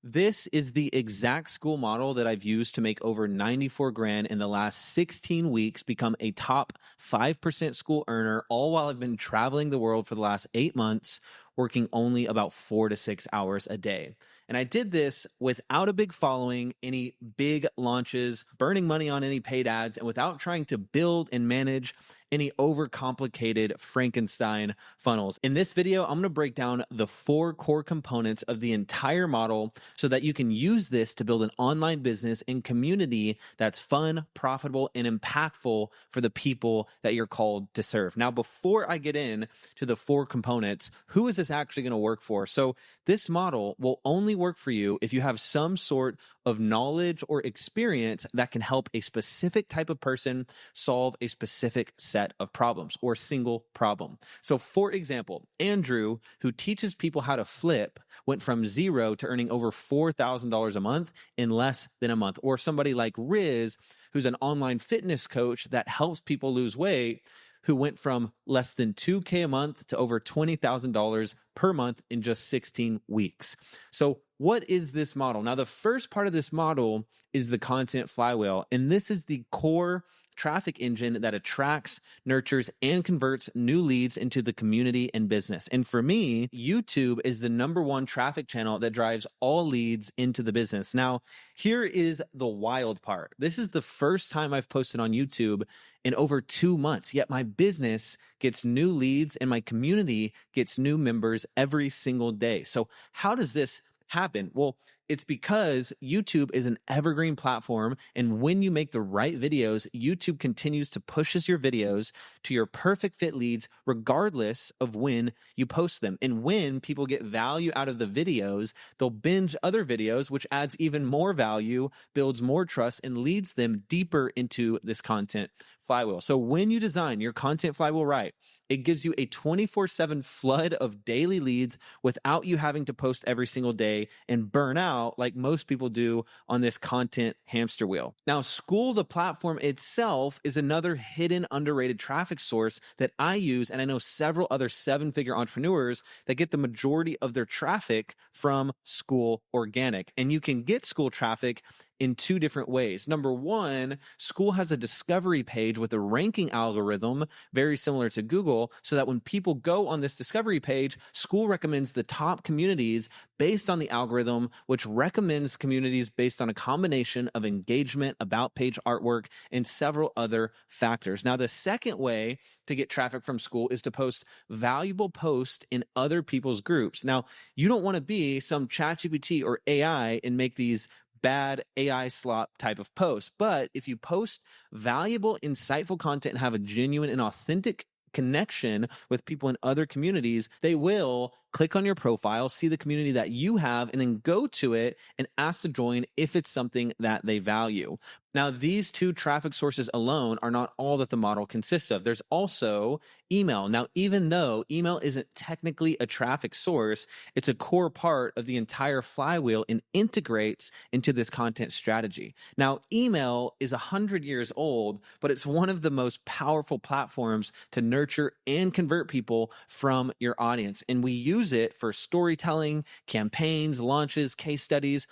This is the exact Skool model that I've used to make over 94 grand in the last 16 weeks, become a top 5% Skool earner, all while I've been traveling the world for the last 8 months, working only about 4 to 6 hours a day. And I did this without a big following, any big launches, burning money on any paid ads, and without trying to build and manage any overcomplicated Frankenstein funnels. In this video, I'm gonna break down the 4 core components of the entire model so that you can use this to build an online business and community that's fun, profitable, and impactful for the people that you're called to serve. Now, before I get in to the 4 components, who is this actually gonna work for? So this model will only work for you if you have some sort of knowledge or experience that can help a specific type of person solve a specific set of problems or single problem. So for example, Andrew, who teaches people how to flip, went from 0 to earning over $4,000 a month in less than a month. Or somebody like Riz, who's an online fitness coach that helps people lose weight, who went from less than $2K a month to over $20,000 per month in just 16 weeks. So what is this model? Now, the first part of this model is the content flywheel, and this is the core traffic engine that attracts, nurtures, and converts new leads into the community and business. And for me, YouTube is the #1 traffic channel that drives all leads into the business. Now, here is the wild part. This is the first time I've posted on YouTube in over 2 months, yet my business gets new leads and my community gets new members every single day. So how does this happen? Well, it's because YouTube is an evergreen platform, and when you make the right videos, YouTube continues to pushes your videos to your perfect fit leads regardless of when you post them. And when people get value out of the videos, they'll binge other videos, which adds even more value, builds more trust, and leads them deeper into this content flywheel. So when you design your content flywheel right, it gives you a 24/7 flood of daily leads without you having to post every single day and burn out like most people do on this content hamster wheel. Now, Skool, the platform itself, is another hidden, underrated traffic source that I use, and I know several other 7-figure entrepreneurs that get the majority of their traffic from Skool organic. And you can get Skool traffic in 2 different ways. Number 1, Skool has a discovery page with a ranking algorithm very similar to Google, so that when people go on this discovery page, Skool recommends the top communities based on the algorithm, which recommends communities based on a combination of engagement, about page artwork, and several other factors. Now, the second way to get traffic from Skool is to post valuable posts in other people's groups. Now, you don't want to be some ChatGPT or AI and make these bad AI slop type of post. But if you post valuable, insightful content and have a genuine and authentic connection with people in other communities, they will click on your profile, see the community that you have, and then go to it and ask to join if it's something that they value. Now, these 2 traffic sources alone are not all that the model consists of. There's also email. Now, even though email isn't technically a traffic source, it's a core part of the entire flywheel and integrates into this content strategy. Now, email is 100 years old, but it's one of the most powerful platforms to nurture and convert people from your audience. And we use it for storytelling, campaigns, launches, case studies,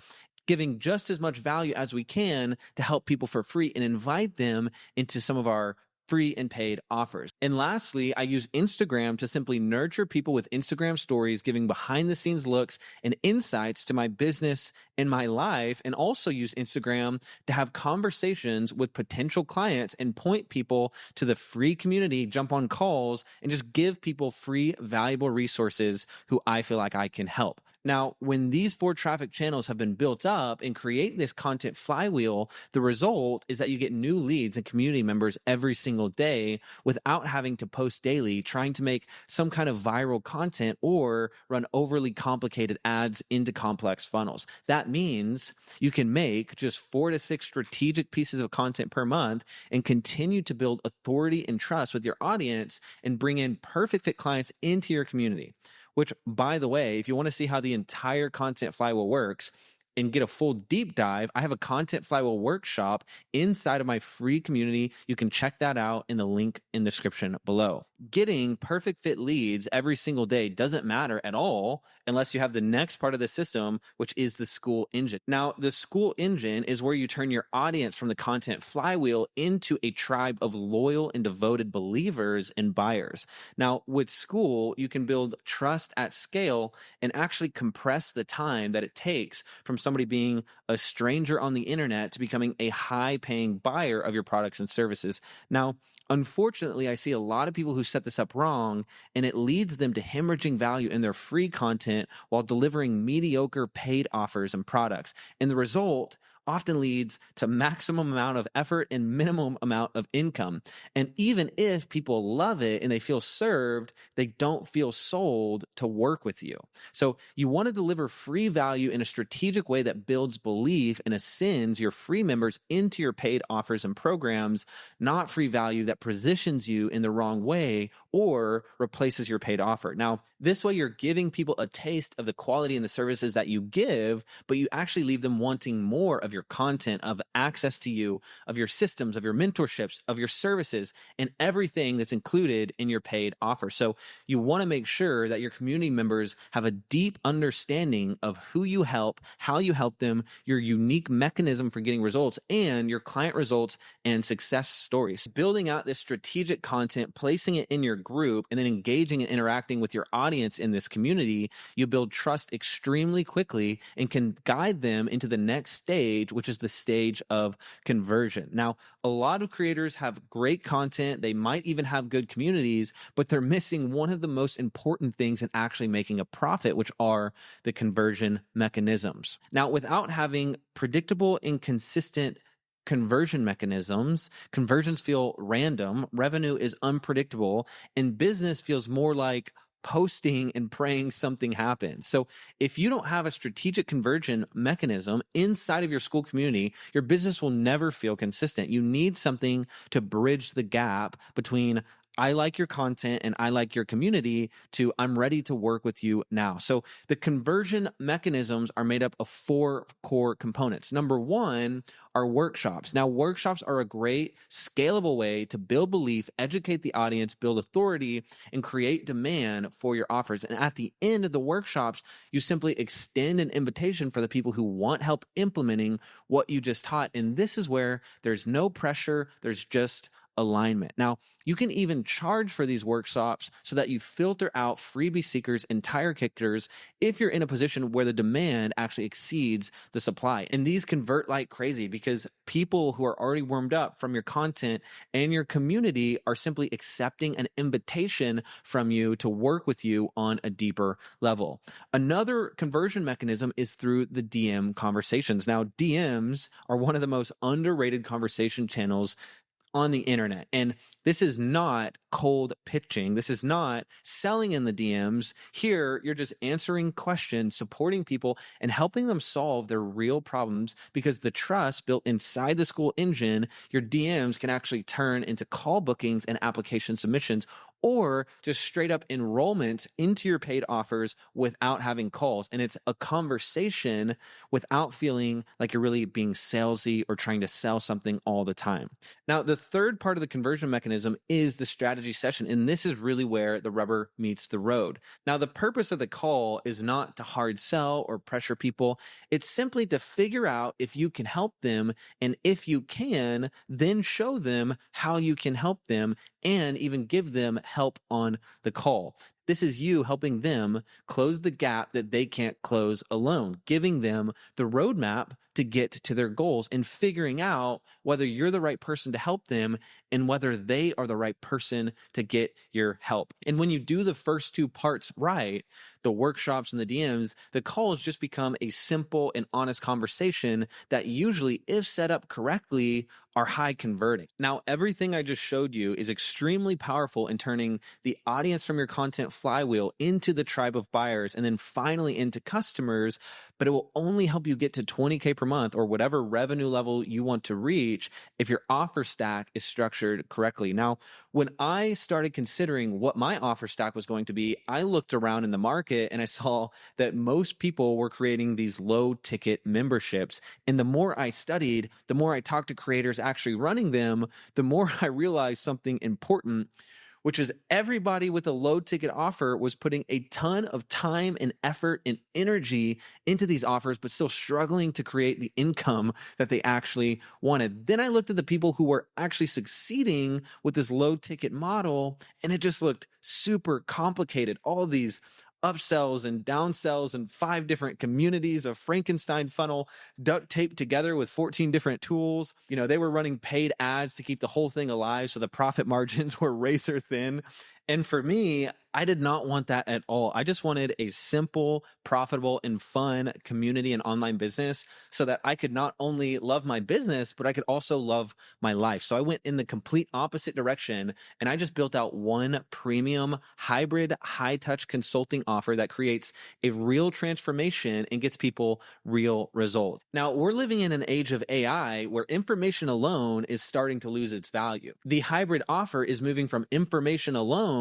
giving just as much value as we can to help people for free and invite them into some of our free and paid offers. And lastly, I use Instagram to simply nurture people with Instagram stories, giving behind the scenes looks and insights to my business and my life, and also use Instagram to have conversations with potential clients and point people to the free community, jump on calls, and just give people free, valuable resources who I feel like I can help. Now, when these 4 traffic channels have been built up and create this content flywheel, the result is that you get new leads and community members every single day without having to post daily, trying to make some kind of viral content or run overly complicated ads into complex funnels. That means you can make just 4 to 6 strategic pieces of content per month and continue to build authority and trust with your audience and bring in perfect fit clients into your community. Which, by the way, if you want to see how the entire content flywheel works and get a full deep dive, I have a content flywheel workshop inside of my free community. You can check that out in the link in the description below. getting perfect fit leads every single day doesn't matter at all unless you have the next part of the system, which is the Skool engine. Now, the Skool engine is where you turn your audience from the content flywheel into a tribe of loyal and devoted believers and buyers. Now, with Skool, you can build trust at scale and actually compress the time that it takes from somebody being a stranger on the internet to becoming a high paying buyer of your products and services. Now, unfortunately, I see a lot of people who set this up wrong, and it leads them to hemorrhaging value in their free content while delivering mediocre paid offers and products. And the result often leads to maximum amount of effort and minimum amount of income. And even if people love it and they feel served, they don't feel sold to work with you. So you want to deliver free value in a strategic way that builds belief and ascends your free members into your paid offers and programs, not free value that positions you in the wrong way or replaces your paid offer. Now, this way you're giving people a taste of the quality and the services that you give, but you actually leave them wanting more of your content, of access to you, of your systems, of your mentorships, of your services, and everything that's included in your paid offer. So you want to make sure that your community members have a deep understanding of who you help, how you help them, your unique mechanism for getting results, and your client results and success stories. Building out this strategic content, placing it in your group, and then engaging and interacting with your audience in this community, you build trust extremely quickly and can guide them into the next stage, which is the stage of conversion. Now, a lot of creators have great content. They might even have good communities, but they're missing one of the most important things in actually making a profit, which are the conversion mechanisms. Now, without having predictable and consistent conversion mechanisms, conversions feel random, revenue is unpredictable, and business feels more like posting and praying something happens. So if you don't have a strategic conversion mechanism inside of your Skool community, your business will never feel consistent. You need something to bridge the gap between I like your content and I like your community to I'm ready to work with you now. So the conversion mechanisms are made up of 4 core components. Number 1 are workshops. Now, workshops are a great scalable way to build belief, educate the audience, build authority, and create demand for your offers. And at the end of the workshops, you simply extend an invitation for the people who want help implementing what you just taught. And this is where there's no pressure, there's just alignment. Now, you can even charge for these workshops so that you filter out freebie seekers and tire kickers if you're in a position where the demand actually exceeds the supply. And these convert like crazy because people who are already warmed up from your content and your community are simply accepting an invitation from you to work with you on a deeper level. Another conversion mechanism is through the DM conversations. Now, DMs are one of the most underrated conversation channels on the internet. And this is not cold pitching. This is not selling in the DMs. Here, you're just answering questions, supporting people, and helping them solve their real problems because the trust built inside the Skool engine, your DMs can actually turn into call bookings and application submissions or just straight up enrollment into your paid offers without having calls. And it's a conversation without feeling like you're really being salesy or trying to sell something all the time. Now, the third part of the conversion mechanism is the strategy session. And this is really where the rubber meets the road. Now, the purpose of the call is not to hard sell or pressure people. It's simply to figure out if you can help them. And if you can, then show them how you can help them and even give them help on the call. This is you helping them close the gap that they can't close alone, giving them the roadmap to get to their goals and figuring out whether you're the right person to help them and whether they are the right person to get your help. And when you do the first 2 parts right, the workshops and the DMs, the calls just become a simple and honest conversation that usually, if set up correctly, are high converting. Now, everything I just showed you is extremely powerful in turning the audience from your content flywheel into the tribe of buyers and then finally into customers, but it will only help you get to 20K per month or whatever revenue level you want to reach if your offer stack is structured correctly. Now, when I started considering what my offer stack was going to be, I looked around in the market and I saw that most people were creating these low ticket memberships. And the more I studied, the more I talked to creators actually running them, the more I realized something important, which is everybody with a low ticket offer was putting a ton of time and effort and energy into these offers, but still struggling to create the income that they actually wanted. Then I looked at the people who were actually succeeding with this low ticket model, and it just looked super complicated. All of these upsells and downsells and 5 different communities, of Frankenstein funnel duct taped together with 14 different tools. They were running paid ads to keep the whole thing alive, so the profit margins were razor thin. And for me, I did not want that at all. I just wanted a simple, profitable, and fun community and online business so that I could not only love my business, but I could also love my life. So I went in the complete opposite direction, and I just built out one premium hybrid high-touch consulting offer that creates a real transformation and gets people real results. Now, we're living in an age of AI where information alone is starting to lose its value. The hybrid offer is moving from information alone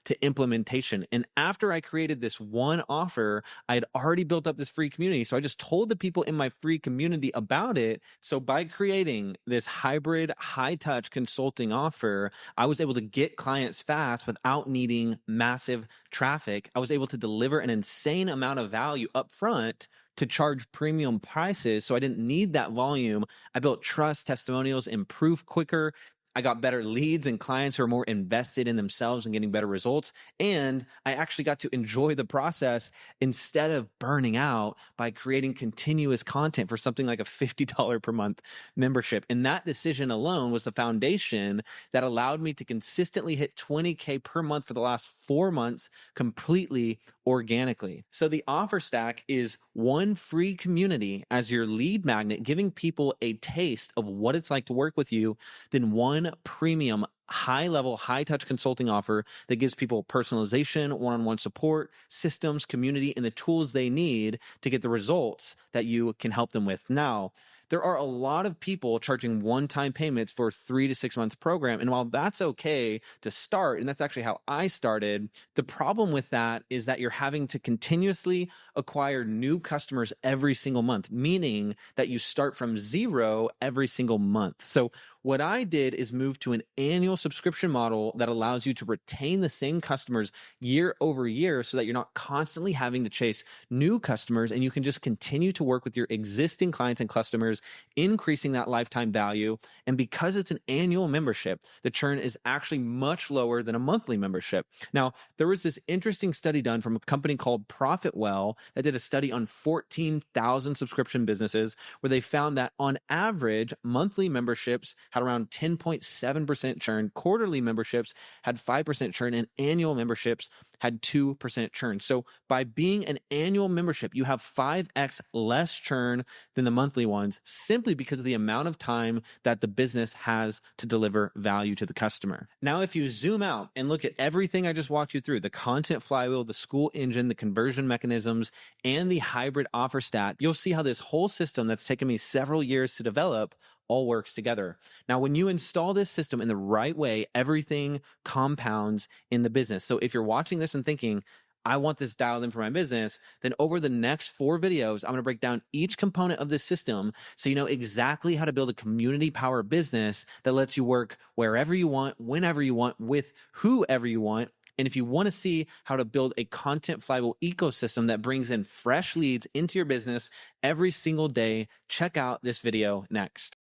to implementation. And after I created this one offer, I had already built up this free community. So I just told the people in my free community about it. So by creating this hybrid high touch consulting offer, I was able to get clients fast without needing massive traffic. I was able to deliver an insane amount of value up front to charge premium prices. So I didn't need that volume. I built trust, testimonials, improved quicker. I got better leads and clients who are more invested in themselves and getting better results. And I actually got to enjoy the process instead of burning out by creating continuous content for something like a $50 per month membership. And that decision alone was the foundation that allowed me to consistently hit 20K per month for the last 4 months completely organically. So the offer stack is one free community as your lead magnet, giving people a taste of what it's like to work with you, then one premium high-level, high-touch consulting offer that gives people personalization, one-on-one support, systems, community, and the tools they need to get the results that you can help them with. Now, there are a lot of people charging one-time payments for 3 to 6 months program. And while that's okay to start, and that's actually how I started, the problem with that is that you're having to continuously acquire new customers every single month, meaning that you start from zero every single month. So what I did is move to an annual subscription model that allows you to retain the same customers year over year so that you're not constantly having to chase new customers, and you can just continue to work with your existing clients and customers, increasing that lifetime value. And because it's an annual membership, the churn is actually much lower than a monthly membership. Now, there was this interesting study done from a company called Profitwell that did a study on 14,000 subscription businesses where they found that on average, monthly memberships had around 10.7% churn, quarterly memberships had 5% churn, and annual memberships had 2% churn. So by being an annual membership, you have 5x less churn than the monthly ones, simply because of the amount of time that the business has to deliver value to the customer. Now, if you zoom out and look at everything I just walked you through, the content flywheel, the Skool engine, the conversion mechanisms, and the hybrid offer stack, you'll see how this whole system that's taken me several years to develop all works together. Now, when you install this system in the right way, everything compounds in the business. So if you're watching this and thinking, I want this dialed in for my business, then over the next 4 videos, I'm going to break down each component of this system so you know exactly how to build a community power business that lets you work wherever you want, whenever you want, with whoever you want. And if you want to see how to build a content flywheel ecosystem that brings in fresh leads into your business every single day, check out this video next.